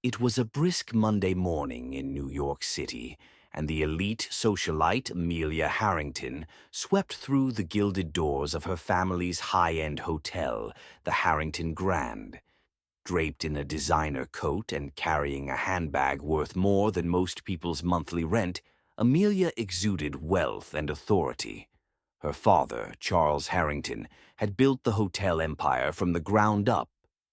It was a brisk Monday morning in New York City, and the elite socialite Amelia Harrington swept through the gilded doors of her family's high-end hotel, the Harrington Grand. Draped in a designer coat and carrying a handbag worth more than most people's monthly rent, Amelia exuded wealth and authority. Her father, Charles Harrington, had built the hotel empire from the ground up,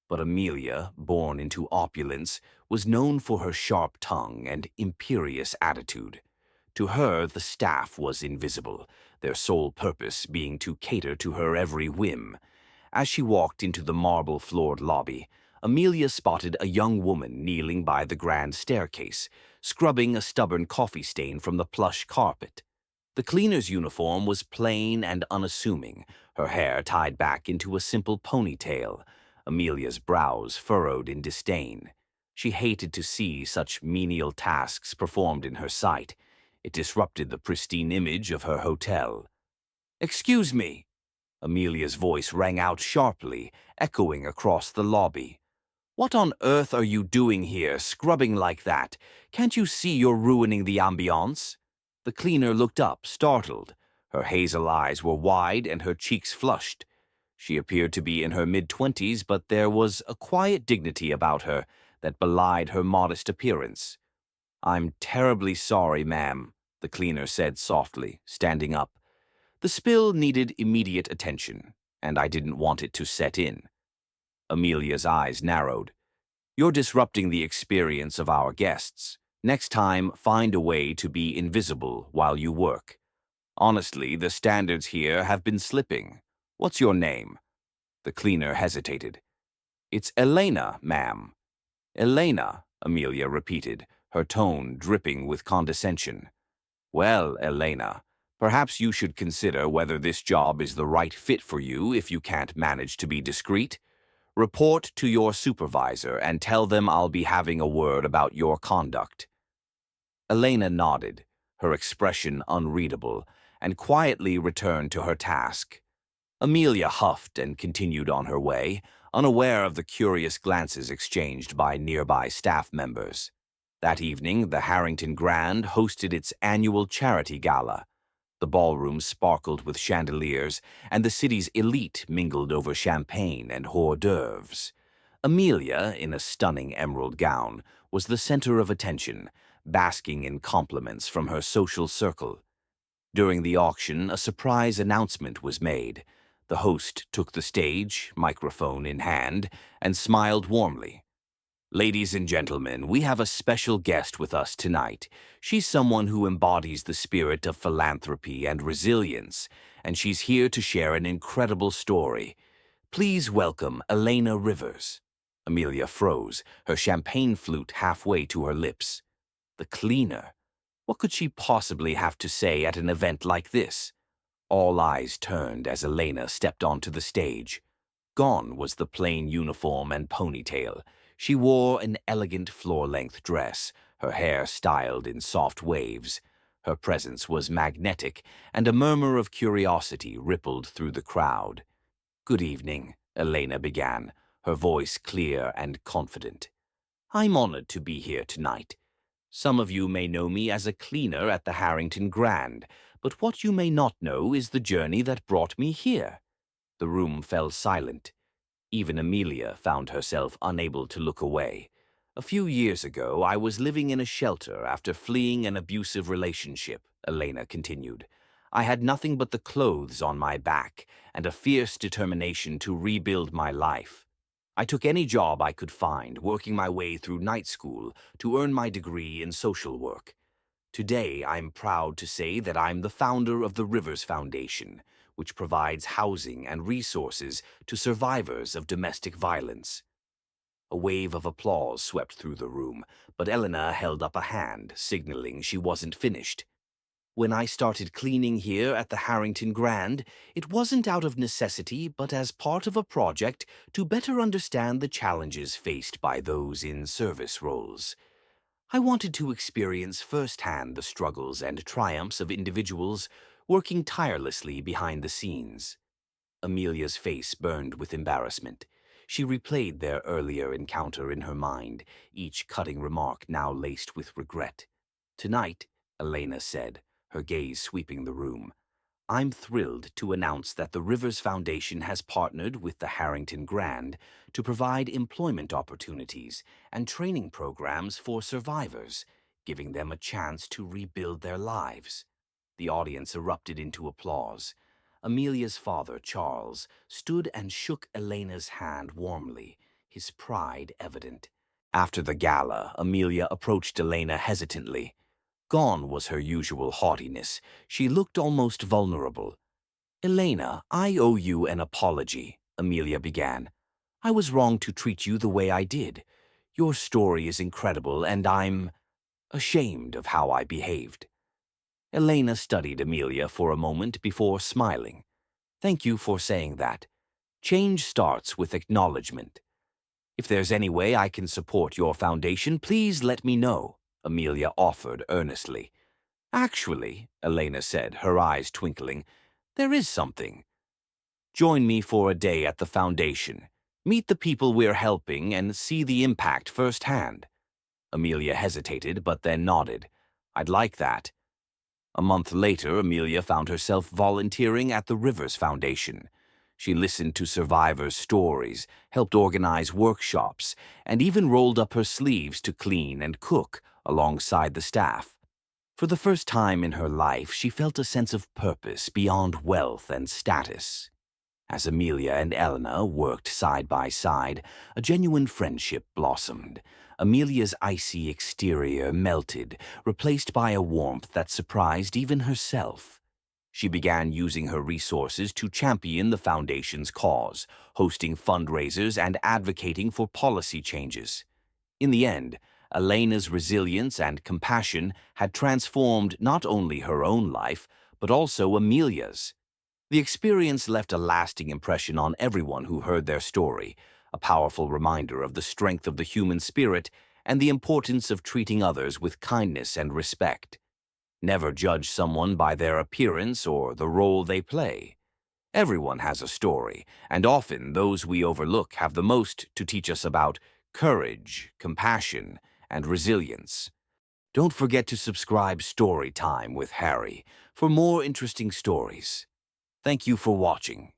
but Amelia, born into opulence, was known for her sharp tongue and imperious attitude. To her, the staff was invisible, their sole purpose being to cater to her every whim. As she walked into the marble-floored lobby, Amelia spotted a young woman kneeling by the grand staircase, scrubbing a stubborn coffee stain from the plush carpet. The cleaner's uniform was plain and unassuming, her hair tied back into a simple ponytail. Amelia's brows furrowed in disdain. She hated to see such menial tasks performed in her sight. It disrupted the pristine image of her hotel. "Excuse me!" Amelia's voice rang out sharply, echoing across the lobby. "What on earth are you doing here, scrubbing like that? Can't you see you're ruining the ambiance?" The cleaner looked up, startled. Her hazel eyes were wide and her cheeks flushed. She appeared to be in her mid-twenties, but there was a quiet dignity about her that belied her modest appearance. "I'm terribly sorry, ma'am," the cleaner said softly, standing up. "The spill needed immediate attention, and I didn't want it to set in." Amelia's eyes narrowed. "You're disrupting the experience of our guests. Next time, find a way to be invisible while you work. Honestly, the standards here have been slipping. What's your name?" The cleaner hesitated. "It's Elena, ma'am." "Elena," Amelia repeated, her tone dripping with condescension. "Well, Elena, perhaps you should consider whether this job is the right fit for you if you can't manage to be discreet. Report to your supervisor and tell them I'll be having a word about your conduct." Elena nodded, her expression unreadable, and quietly returned to her task. Amelia huffed and continued on her way, unaware of the curious glances exchanged by nearby staff members. That evening, the Harrington Grand hosted its annual charity gala. The ballroom sparkled with chandeliers, and the city's elite mingled over champagne and hors d'oeuvres. Amelia, in a stunning emerald gown, was the center of attention, basking in compliments from her social circle. During the auction, a surprise announcement was made. The host took the stage, microphone in hand, and smiled warmly. "Ladies and gentlemen, we have a special guest with us tonight. She's someone who embodies the spirit of philanthropy and resilience, and she's here to share an incredible story. Please welcome Elena Rivers." Amelia froze, her champagne flute halfway to her lips. The cleaner. What could she possibly have to say at an event like this? All eyes turned as Elena stepped onto the stage. Gone was the plain uniform and ponytail. She wore an elegant floor-length dress, her hair styled in soft waves. Her presence was magnetic, and a murmur of curiosity rippled through the crowd. "Good evening," Elena began, her voice clear and confident. "I'm honored to be here tonight. Some of you may know me as a cleaner at the Harrington Grand, but what you may not know is the journey that brought me here." The room fell silent. Even Amelia found herself unable to look away. "A few years ago, I was living in a shelter after fleeing an abusive relationship," Elena continued. "I had nothing but the clothes on my back and a fierce determination to rebuild my life. I took any job I could find, working my way through night school to earn my degree in social work. Today, I'm proud to say that I'm the founder of the Rivers Foundation, which provides housing and resources to survivors of domestic violence." A wave of applause swept through the room, but Elena held up a hand, signaling she wasn't finished. "When I started cleaning here at the Harrington Grand, it wasn't out of necessity but as part of a project to better understand the challenges faced by those in service roles. I wanted to experience firsthand the struggles and triumphs of individuals working tirelessly behind the scenes." Amelia's face burned with embarrassment. She replayed their earlier encounter in her mind, each cutting remark now laced with regret. "Tonight," Elena said, her gaze sweeping the room, "I'm thrilled to announce that the Rivers Foundation has partnered with the Harrington Grand to provide employment opportunities and training programs for survivors, giving them a chance to rebuild their lives." The audience erupted into applause. Amelia's father, Charles, stood and shook Elena's hand warmly, his pride evident. After the gala, Amelia approached Elena hesitantly. Gone was her usual haughtiness. She looked almost vulnerable. "Elena, I owe you an apology," Amelia began. "I was wrong to treat you the way I did. Your story is incredible, and I'm ashamed of how I behaved." Elena studied Amelia for a moment before smiling. "Thank you for saying that. Change starts with acknowledgement. If there's any way I can support your foundation, please let me know," Amelia offered earnestly. "Actually," Elena said, her eyes twinkling, "there is something. Join me for a day at the foundation. Meet the people we're helping and see the impact firsthand." Amelia hesitated, but then nodded. "I'd like that." A month later, Amelia found herself volunteering at the Rivers Foundation. She listened to survivors' stories, helped organize workshops, and even rolled up her sleeves to clean and cook alongside the staff. For the first time in her life, she felt a sense of purpose beyond wealth and status. As Amelia and Elena worked side by side, a genuine friendship blossomed. Amelia's icy exterior melted, replaced by a warmth that surprised even herself. She began using her resources to champion the foundation's cause, hosting fundraisers and advocating for policy changes. In the end, Elena's resilience and compassion had transformed not only her own life, but also Amelia's. The experience left a lasting impression on everyone who heard their story, a powerful reminder of the strength of the human spirit and the importance of treating others with kindness and respect. Never judge someone by their appearance or the role they play. Everyone has a story, and often those we overlook have the most to teach us about courage, compassion, and resilience. Don't forget to subscribe Story Time with Harry for more interesting stories. Thank you for watching.